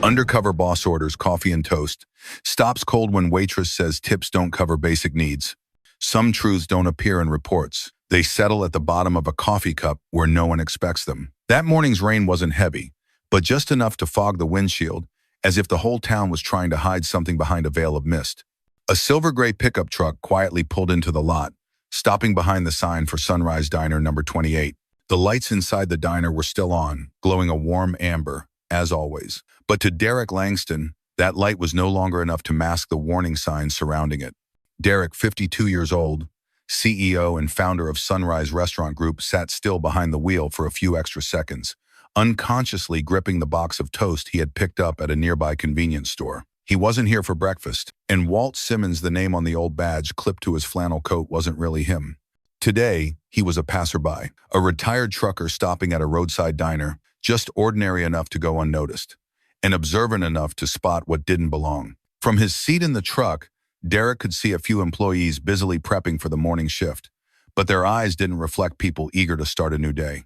Undercover boss orders coffee and toast. Stops cold when waitress says tips don't cover basic needs. Some truths don't appear in reports. They settle at the bottom of a coffee cup where no one expects them. That morning's rain wasn't heavy, but just enough to fog the windshield, as if the whole town was trying to hide something behind a veil of mist. A silver gray pickup truck quietly pulled into the lot, stopping behind the sign for Sunrise Diner number 28. The lights inside the diner were still on, glowing a warm amber, as always. But to Derek Langston, that light was no longer enough to mask the warning signs surrounding it. Derek, 52 years old, CEO and founder of Sunrise Restaurant Group, sat still behind the wheel for a few extra seconds, unconsciously gripping the box of toast he had picked up at a nearby convenience store. He wasn't here for breakfast, and Walt Simmons, the name on the old badge clipped to his flannel coat, wasn't really him. Today, he was a passerby, a retired trucker stopping at a roadside diner, just ordinary enough to go unnoticed, and observant enough to spot what didn't belong. From his seat in the truck, Derek could see a few employees busily prepping for the morning shift, but their eyes didn't reflect people eager to start a new day.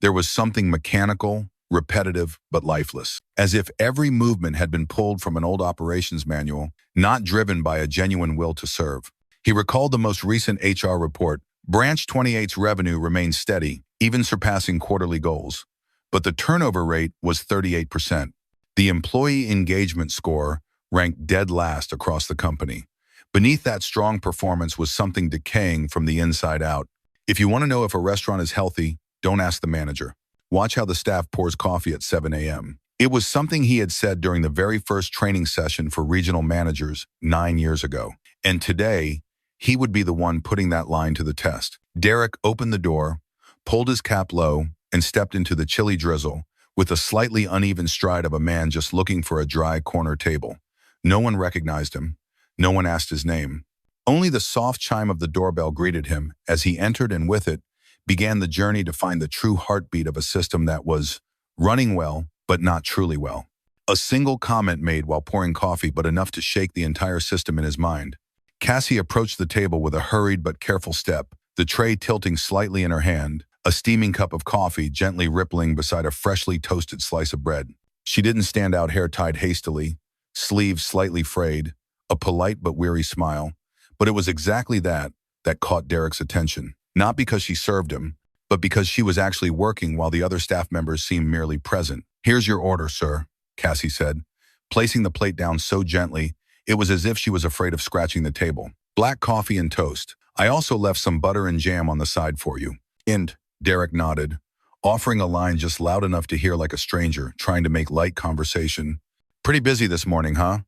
There was something mechanical, repetitive, but lifeless, as if every movement had been pulled from an old operations manual, not driven by a genuine will to serve. He recalled the most recent HR report. Branch 28's revenue remained steady, even surpassing quarterly goals, but the turnover rate was 38%. The employee engagement score ranked dead last across the company. Beneath that strong performance was something decaying from the inside out. If you want to know if a restaurant is healthy, don't ask the manager. Watch how the staff pours coffee at 7 a.m. It was something he had said during the very first training session for regional managers 9 years ago. And today, he would be the one putting that line to the test. Derek opened the door, pulled his cap low, and stepped into the chilly drizzle with the slightly uneven stride of a man just looking for a dry corner table. No one recognized him. No one asked his name. Only the soft chime of the doorbell greeted him as he entered, and with it began the journey to find the true heartbeat of a system that was running well, but not truly well. A single comment made while pouring coffee, but enough to shake the entire system in his mind. Cassie approached the table with a hurried but careful step, the tray tilting slightly in her hand, a steaming cup of coffee gently rippling beside a freshly toasted slice of bread. She didn't stand out, hair tied hastily, sleeves slightly frayed, a polite but weary smile. But it was exactly that caught Derek's attention. Not because she served him, but because she was actually working while the other staff members seemed merely present. "Here's your order, sir," Cassie said, placing the plate down so gently it was as if she was afraid of scratching the table. "Black coffee and toast. I also left some butter and jam on the side for you." "And," Derek nodded, offering a line just loud enough to hear like a stranger trying to make light conversation. "Pretty busy this morning, huh?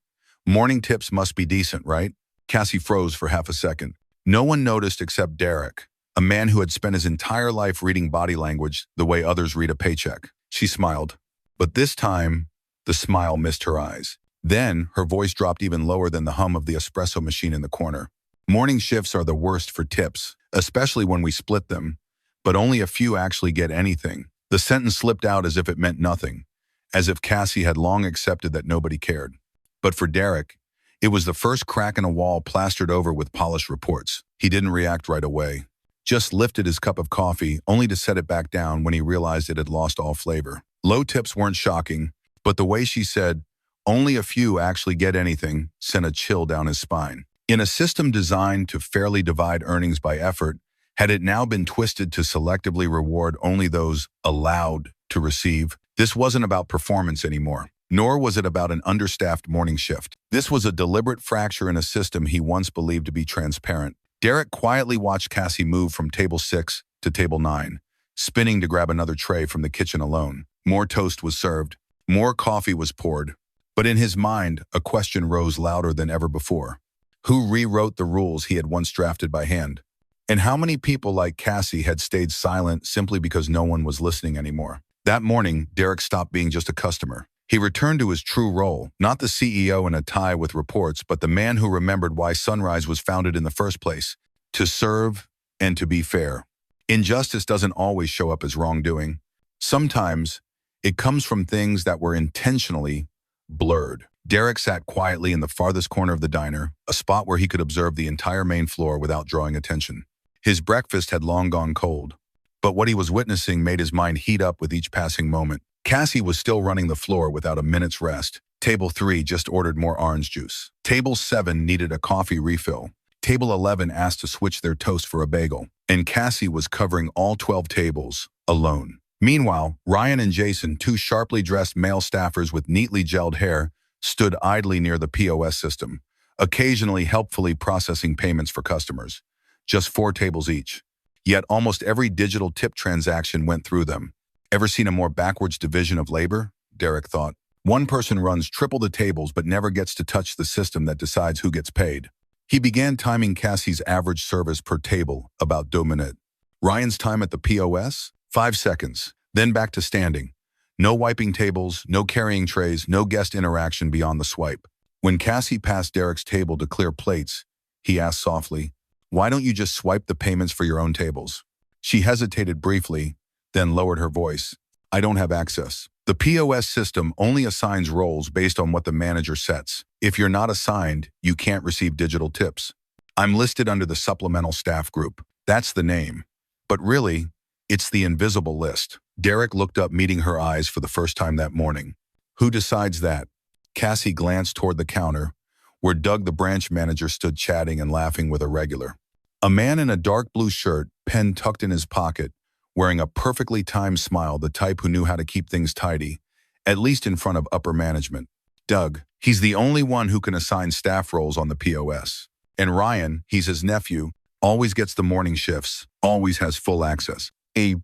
Morning tips must be decent, right?" Cassie froze for half a second. No one noticed except Derek, a man who had spent his entire life reading body language the way others read a paycheck. She smiled, but this time, the smile missed her eyes. Then, her voice dropped even lower than the hum of the espresso machine in the corner. "Morning shifts are the worst for tips, especially when we split them, but only a few actually get anything." The sentence slipped out as if it meant nothing, as if Cassie had long accepted that nobody cared. But for Derek, it was the first crack in a wall plastered over with polished reports. He didn't react right away, just lifted his cup of coffee, only to set it back down when he realized it had lost all flavor. Low tips weren't shocking, but the way she said, "Only a few actually get anything," sent a chill down his spine. In a system designed to fairly divide earnings by effort, had it now been twisted to selectively reward only those allowed to receive? This wasn't about performance anymore, nor was it about an understaffed morning shift. This was a deliberate fracture in a system he once believed to be transparent. Derek quietly watched Cassie move from table 6 to table 9, spinning to grab another tray from the kitchen alone. More toast was served. More coffee was poured. But in his mind, a question rose louder than ever before. Who rewrote the rules he had once drafted by hand? And how many people like Cassie had stayed silent simply because no one was listening anymore? That morning, Derek stopped being just a customer. He returned to his true role, not the CEO in a tie with reports, but the man who remembered why Sunrise was founded in the first place: to serve and to be fair. Injustice doesn't always show up as wrongdoing. Sometimes, it comes from things that were intentionally blurred. Derek sat quietly in the farthest corner of the diner, a spot where he could observe the entire main floor without drawing attention. His breakfast had long gone cold, but what he was witnessing made his mind heat up with each passing moment. Cassie was still running the floor without a minute's rest, Table 3 just ordered more orange juice. Table 7 needed a coffee refill. Table 11 asked to switch their toast for a bagel. And Cassie was covering all 12 tables, alone. Meanwhile, Ryan and Jason, two sharply dressed male staffers with neatly gelled hair, stood idly near the POS system, occasionally helpfully processing payments for customers. Just 4 tables each. Yet almost every digital tip transaction went through them. Ever seen a more backwards division of labor? Derek thought. One person runs triple the tables but never gets to touch the system that decides who gets paid. He began timing Cassie's average service per table, about 2 minutes. Ryan's time at the POS? 5 seconds. Then back to standing. No wiping tables, no carrying trays, no guest interaction beyond the swipe. When Cassie passed Derek's table to clear plates, he asked softly, "Why don't you just swipe the payments for your own tables?" She hesitated briefly, then lowered her voice. "I don't have access. The POS system only assigns roles based on what the manager sets. If you're not assigned, you can't receive digital tips. I'm listed under the supplemental staff group. That's the name. But really, it's the invisible list." Derek looked up, meeting her eyes for the first time that morning. "Who decides that?" Cassie glanced toward the counter, where Doug, the branch manager, stood chatting and laughing with a regular. A man in a dark blue shirt, pen tucked in his pocket, wearing a perfectly timed smile, the type who knew how to keep things tidy, at least in front of upper management. Doug, he's the only one who can assign staff roles on the POS. And Ryan, he's his nephew, always gets the morning shifts, always has full access.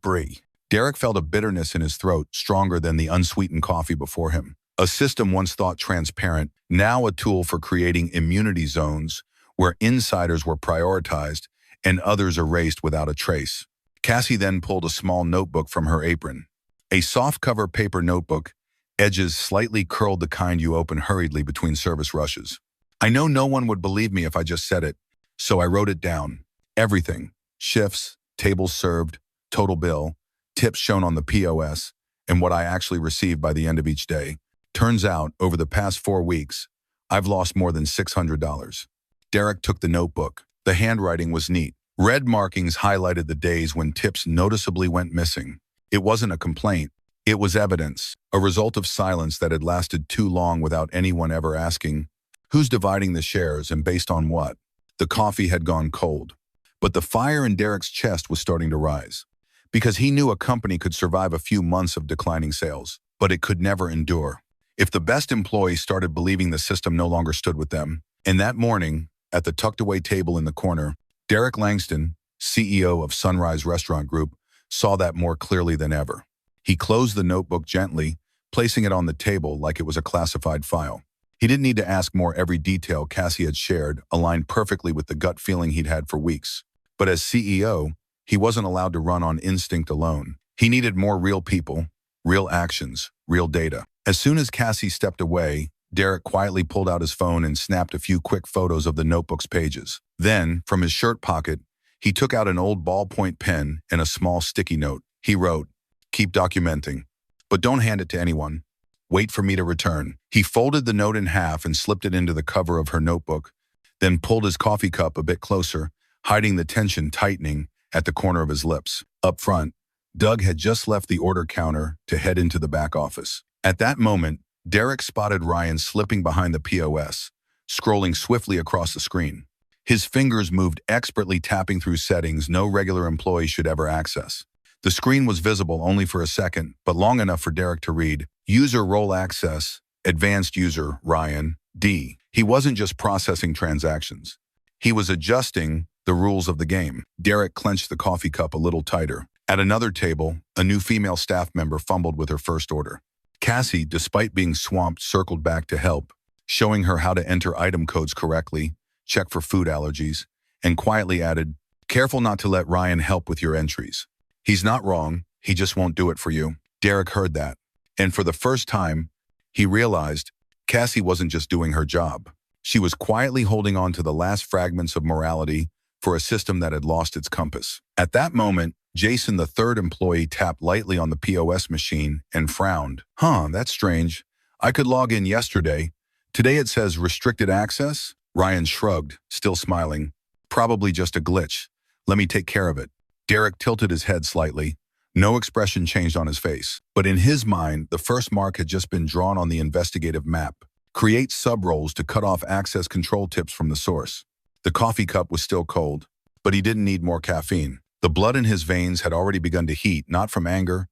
Brie. Derek felt a bitterness in his throat, stronger than the unsweetened coffee before him. A system once thought transparent, now a tool for creating immunity zones where insiders were prioritized and others erased without a trace. Cassie then pulled a small notebook from her apron. A soft-cover paper notebook, edges slightly curled, the kind you open hurriedly between service rushes. "I know no one would believe me if I just said it, so I wrote it down. Everything. Shifts, tables served, total bill, tips shown on the POS, and what I actually received by the end of each day. Turns out, over the past 4 weeks, I've lost more than $600. Derek took the notebook. The handwriting was neat. Red markings highlighted the days when tips noticeably went missing. It wasn't a complaint. It was evidence, a result of silence that had lasted too long without anyone ever asking, who's dividing the shares and based on what? The coffee had gone cold. But the fire in Derek's chest was starting to rise. Because he knew a company could survive a few months of declining sales, but it could never endure. If the best employees started believing the system no longer stood with them. And that morning, at the tucked-away table in the corner, Derek Langston, CEO of Sunrise Restaurant Group, saw that more clearly than ever. He closed the notebook gently, placing it on the table like it was a classified file. He didn't need to ask more. Every detail Cassie had shared aligned perfectly with the gut feeling he'd had for weeks. But as CEO, he wasn't allowed to run on instinct alone. He needed more real people, real actions, real data. As soon as Cassie stepped away, Derek quietly pulled out his phone and snapped a few quick photos of the notebook's pages. Then, from his shirt pocket, he took out an old ballpoint pen and a small sticky note. He wrote, "Keep documenting, but don't hand it to anyone. Wait for me to return." He folded the note in half and slipped it into the cover of her notebook, then pulled his coffee cup a bit closer, hiding the tension tightening at the corner of his lips. Up front, Doug had just left the order counter to head into the back office. At that moment, Derek spotted Ryan slipping behind the POS, scrolling swiftly across the screen. His fingers moved expertly, tapping through settings no regular employee should ever access. The screen was visible only for a second, but long enough for Derek to read, "User role access, advanced user, Ryan, D." He wasn't just processing transactions. He was adjusting the rules of the game. Derek clenched the coffee cup a little tighter. At another table, a new female staff member fumbled with her first order. Cassie, despite being swamped, circled back to help, showing her how to enter item codes correctly, check for food allergies, and quietly added, "Careful not to let Ryan help with your entries. He's not wrong, he just won't do it for you." Derek heard that, and for the first time, he realized Cassie wasn't just doing her job. She was quietly holding on to the last fragments of morality for a system that had lost its compass. At that moment, Jason, the third employee, tapped lightly on the POS machine and frowned. That's strange. I could log in yesterday. Today it says restricted access?" Ryan shrugged, still smiling. "Probably just a glitch. Let me take care of it." Derek tilted his head slightly. No expression changed on his face. But in his mind, the first mark had just been drawn on the investigative map. Create sub-roles to cut off access control tips from the source. The coffee cup was still cold, but he didn't need more caffeine. The blood in his veins had already begun to heat, not from anger,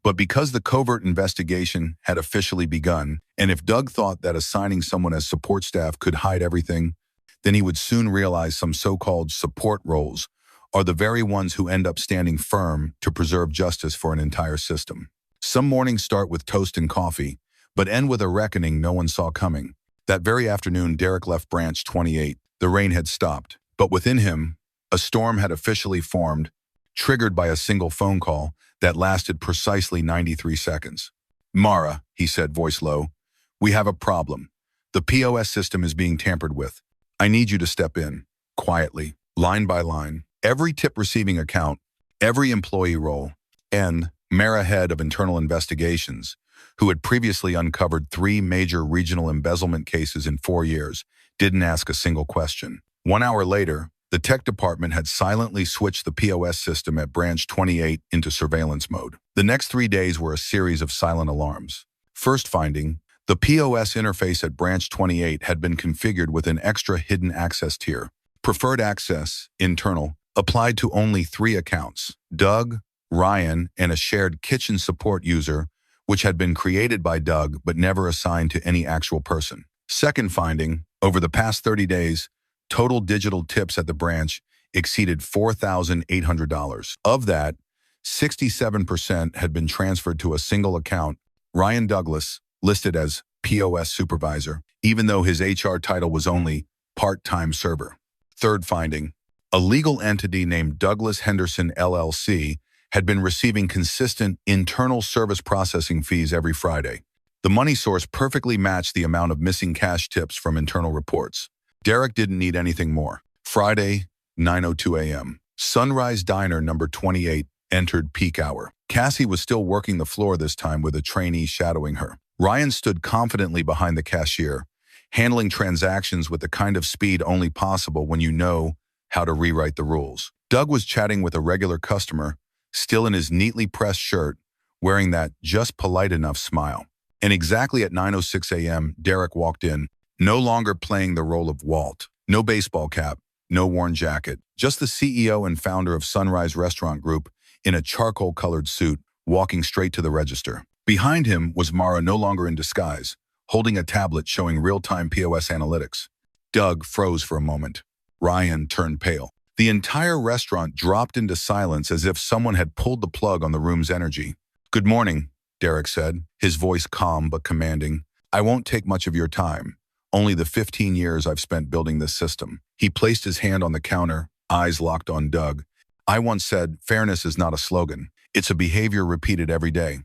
but because the covert investigation had officially begun, and if Doug thought that assigning someone as support staff could hide everything, then he would soon realize some so-called support roles are the very ones who end up standing firm to preserve justice for an entire system. Some mornings start with toast and coffee, but end with a reckoning no one saw coming. That very afternoon, Derek left Branch 28. The rain had stopped, but within him, a storm had officially formed, triggered by a single phone call that lasted precisely 93 seconds. "Mara," he said, voice low, "we have a problem. The POS system is being tampered with. I need you to step in." Quietly, line by line, every tip-receiving account, every employee role, and Mara, head of internal investigations, who had previously uncovered 3 major regional embezzlement cases in 4 years, didn't ask a single question. 1 hour later, the tech department had silently switched the POS system at Branch 28 into surveillance mode. The next 3 days were a series of silent alarms. First finding, the POS interface at Branch 28 had been configured with an extra hidden access tier. Preferred access, internal, applied to only 3 accounts: Doug, Ryan, and a shared kitchen support user, which had been created by Doug but never assigned to any actual person. Second finding, over the past 30 days, total digital tips at the branch exceeded $4,800. Of that, 67% had been transferred to a single account, Ryan Douglas, listed as POS supervisor, even though his HR title was only part-time server. Third finding, a legal entity named Douglas Henderson LLC had been receiving consistent internal service processing fees every Friday. The money source perfectly matched the amount of missing cash tips from internal reports. Derek didn't need anything more. Friday, 9:02 a.m. Sunrise Diner number 28 entered peak hour. Cassie was still working the floor this time with a trainee shadowing her. Ryan stood confidently behind the cashier, handling transactions with the kind of speed only possible when you know how to rewrite the rules. Doug was chatting with a regular customer, still in his neatly pressed shirt, wearing that just polite enough smile. And exactly at 9:06 a.m., Derek walked in, no longer playing the role of Walt. No baseball cap, no worn jacket, just the CEO and founder of Sunrise Restaurant Group in a charcoal-colored suit, walking straight to the register. Behind him was Mara, no longer in disguise, holding a tablet showing real-time POS analytics. Doug froze for a moment. Ryan turned pale. The entire restaurant dropped into silence as if someone had pulled the plug on the room's energy. "Good morning," Derek said, his voice calm but commanding. "I won't take much of your time, only the 15 years I've spent building this system." He placed his hand on the counter, eyes locked on Doug. "I once said, fairness is not a slogan. It's a behavior repeated every day.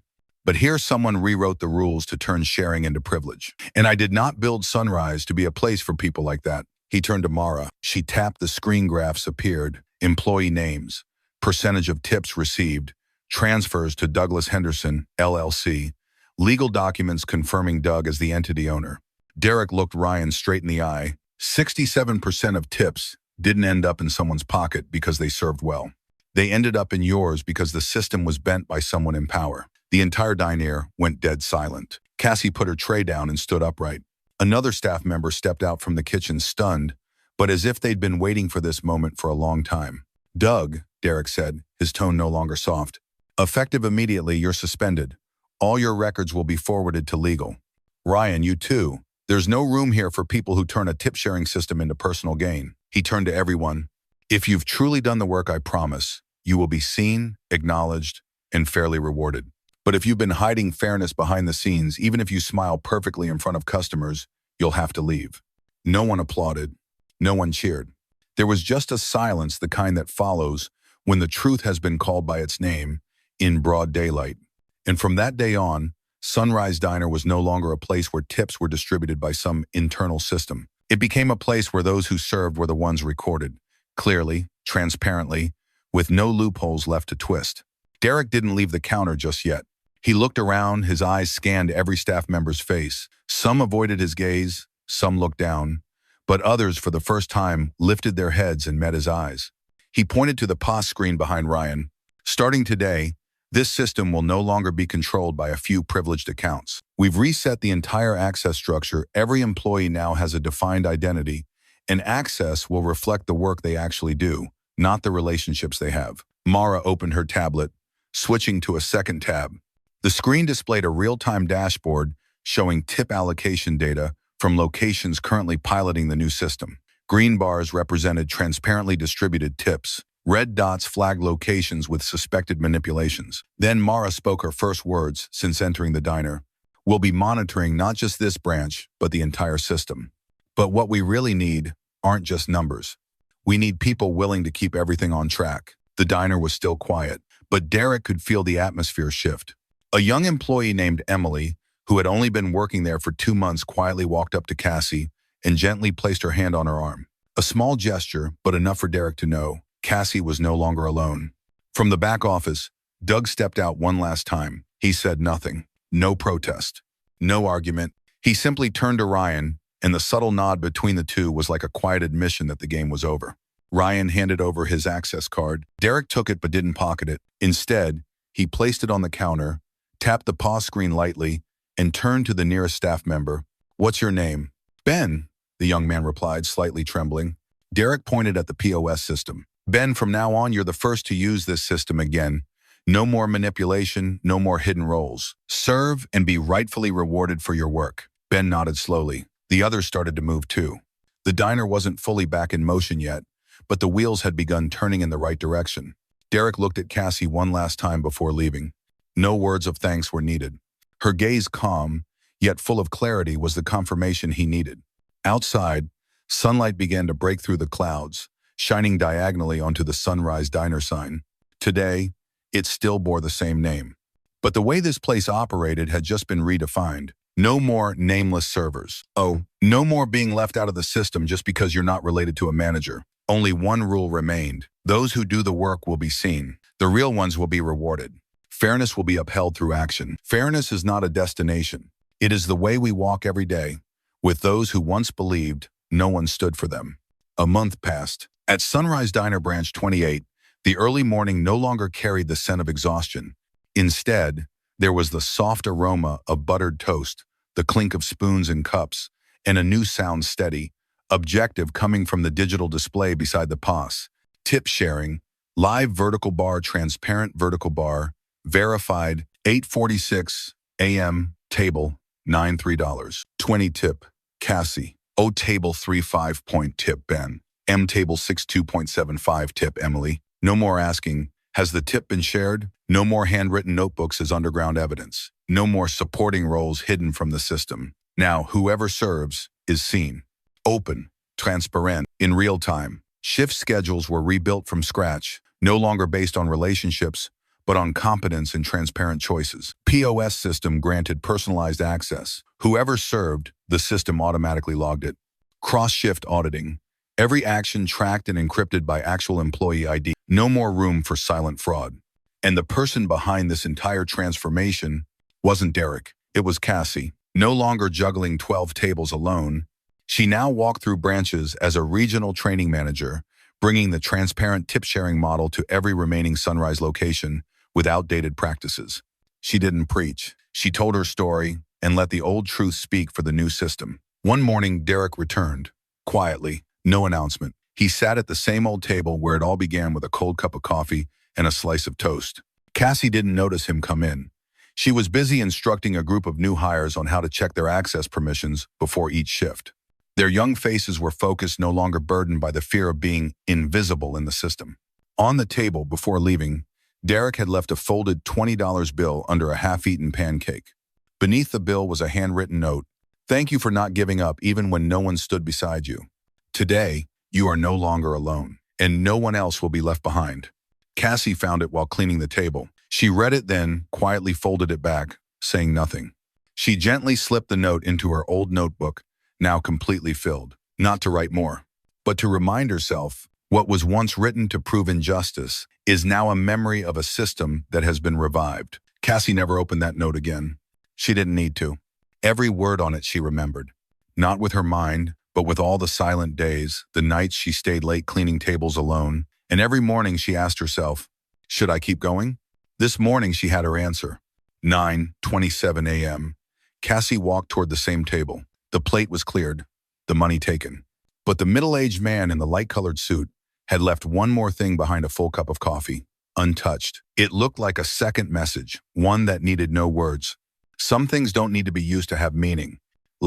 But here someone rewrote the rules to turn sharing into privilege. And I did not build Sunrise to be a place for people like that." He turned to Mara. She tapped. The screen graphs appeared. Employee names, percentage of tips received, transfers to Douglas Henderson, LLC, legal documents confirming Doug as the entity owner. Derek looked Ryan straight in the eye. 67% of tips didn't end up in someone's pocket because they served well. They ended up in yours because the system was bent by someone in power. The entire diner went dead silent. Cassie put her tray down and stood upright. Another staff member stepped out from the kitchen, stunned, but as if they'd been waiting for this moment for a long time. "Doug," Derek said, his tone no longer soft, "effective immediately, you're suspended. All your records will be forwarded to legal. Ryan, you too. There's no room here for people who turn a tip-sharing system into personal gain." He turned to everyone. "If you've truly done the work, I promise, you will be seen, acknowledged, and fairly rewarded. But if you've been hiding fairness behind the scenes, even if you smile perfectly in front of customers, you'll have to leave." No one applauded. No one cheered. There was just a silence, the kind that follows when the truth has been called by its name in broad daylight. And from that day on, Sunrise Diner was no longer a place where tips were distributed by some internal system. It became a place where those who served were the ones recorded, clearly, transparently, with no loopholes left to twist. Derek didn't leave the counter just yet. He looked around, his eyes scanned every staff member's face. Some avoided his gaze, some looked down, but others, for the first time, lifted their heads and met his eyes. He pointed to the POS screen behind Ryan. "Starting today, This system will no longer be controlled by a few privileged accounts. We've reset the entire access structure. Every employee now has a defined identity, and access will reflect the work they actually do, not the relationships they have. Mara opened her tablet, switching to a second tab. The screen displayed a real-time dashboard showing tip allocation data from locations currently piloting the new system. Green bars represented transparently distributed tips. Red dots flagged locations with suspected manipulations. Then Mara spoke her first words since entering the diner. We'll be monitoring not just this branch, but the entire system. But what we really need aren't just numbers. We need people willing to keep everything on track. The diner was still quiet, but Derek could feel the atmosphere shift. A young employee named Emily, who had only been working there for 2 months, quietly walked up to Cassie and gently placed her hand on her arm. A small gesture, but enough for Derek to know Cassie was no longer alone. From the back office, Doug stepped out one last time. He said nothing. No protest. No argument. He simply turned to Ryan, and the subtle nod between the two was like a quiet admission that the game was over. Ryan handed over his access card. Derek took it but didn't pocket it. Instead, he placed it on the counter, tapped the pause screen lightly, and turned to the nearest staff member. "What's your name?" "Ben," the young man replied, slightly trembling. Derek pointed at the POS system. "Ben, from now on, you're the first to use this system again. No more manipulation, no more hidden roles. Serve and be rightfully rewarded for your work." Ben nodded slowly. The others started to move too. The diner wasn't fully back in motion yet, but the wheels had begun turning in the right direction. Derek looked at Cassie one last time before leaving. No words of thanks were needed. Her gaze, calm, yet full of clarity, was the confirmation he needed. Outside, sunlight began to break through the clouds, shining diagonally onto the Sunrise Diner sign. Today, it still bore the same name. But the way this place operated had just been redefined. No more nameless servers. Oh, no more being left out of the system just because you're not related to a manager. Only one rule remained. Those who do the work will be seen. The real ones will be rewarded. Fairness will be upheld through action. Fairness is not a destination. It is the way we walk every day, with those who once believed no one stood for them. A month passed. At Sunrise Diner Branch 28, the early morning no longer carried the scent of exhaustion. Instead, there was the soft aroma of buttered toast, the clink of spoons and cups, and a new sound, steady, objective, coming from the digital display beside the POS. Tip sharing, live vertical bar, transparent vertical bar, verified, 8:46 a.m., table, $9 $3. 20 tip, Cassie. O table 35 point tip, Ben. M table 62.75 tip, Emily. No more asking, has the tip been shared? No more handwritten notebooks as underground evidence. No more supporting roles hidden from the system. Now, whoever serves is seen. Open, transparent, in real time. Shift schedules were rebuilt from scratch, no longer based on relationships, but on competence and transparent choices. POS system granted personalized access. Whoever served, the system automatically logged it. Cross-shift auditing. Every action tracked and encrypted by actual employee ID. No more room for silent fraud. And the person behind this entire transformation wasn't Derek. It was Cassie. No longer juggling 12 tables alone, she now walked through branches as a regional training manager, bringing the transparent tip-sharing model to every remaining Sunrise location with outdated practices. She didn't preach. She told her story and let the old truth speak for the new system. One morning, Derek returned. Quietly, no announcement. He sat at the same old table where it all began, with a cold cup of coffee and a slice of toast. Cassie didn't notice him come in. She was busy instructing a group of new hires on how to check their access permissions before each shift. Their young faces were focused, no longer burdened by the fear of being invisible in the system. On the table, before leaving, Derek had left a folded $20 bill under a half-eaten pancake. Beneath the bill was a handwritten note. "Thank you for not giving up even when no one stood beside you. Today, you are no longer alone, and no one else will be left behind." Cassie found it while cleaning the table. She read it, then quietly folded it back, saying nothing. She gently slipped the note into her old notebook, now completely filled, not to write more, but to remind herself what was once written to prove injustice is now a memory of a system that has been revived. Cassie never opened that note again. She didn't need to. Every word on it she remembered, not with her mind, but with all the silent days, the nights she stayed late cleaning tables alone, and every morning she asked herself, should I keep going? This morning she had her answer. 9:27 a.m. Cassie walked toward the same table. The plate was cleared, the money taken. But the middle-aged man in the light-colored suit had left one more thing behind a full cup of coffee, untouched. It looked like a second message, one that needed no words. Some things don't need to be used to have meaning,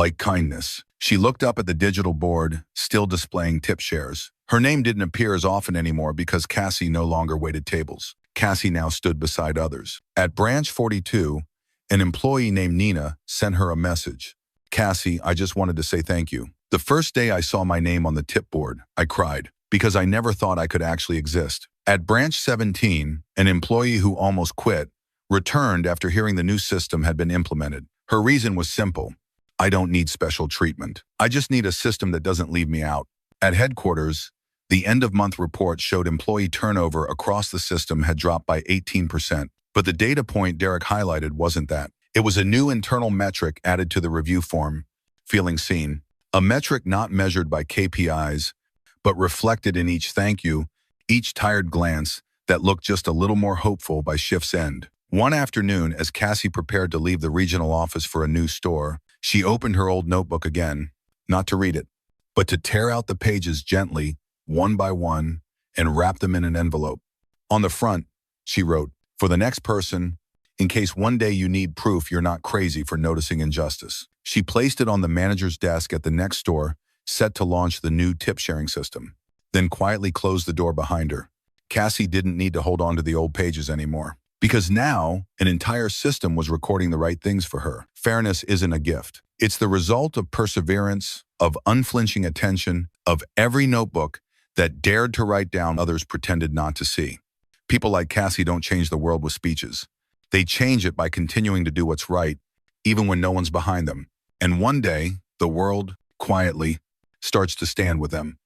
like kindness. She looked up at the digital board, still displaying tip shares. Her name didn't appear as often anymore because Cassie no longer waited tables. Cassie now stood beside others. At branch 42, an employee named Nina sent her a message. Cassie, I just wanted to say thank you. The first day I saw my name on the tip board, I cried because I never thought I could actually exist. At branch 17, an employee who almost quit returned after hearing the new system had been implemented. Her reason was simple. I don't need special treatment. I just need a system that doesn't leave me out. At headquarters, the end-of-month report showed employee turnover across the system had dropped by 18%. But the data point Derek highlighted wasn't that. It was a new internal metric added to the review form, feeling seen. A metric not measured by KPIs, but reflected in each thank you, each tired glance that looked just a little more hopeful by shift's end. One afternoon, as Cassie prepared to leave the regional office for a new store, she opened her old notebook again, not to read it, but to tear out the pages gently, one by one, and wrap them in an envelope. On the front, she wrote, "For the next person, in case one day you need proof you're not crazy for noticing injustice." She placed it on the manager's desk at the next store, set to launch the new tip-sharing system, then quietly closed the door behind her. Cassie didn't need to hold on to the old pages anymore, because now an entire system was recording the right things for her. Fairness isn't a gift. It's the result of perseverance, of unflinching attention, of every notebook that dared to write down others pretended not to see. People like Cassie don't change the world with speeches. They change it by continuing to do what's right, even when no one's behind them. And one day, the world, quietly, starts to stand with them.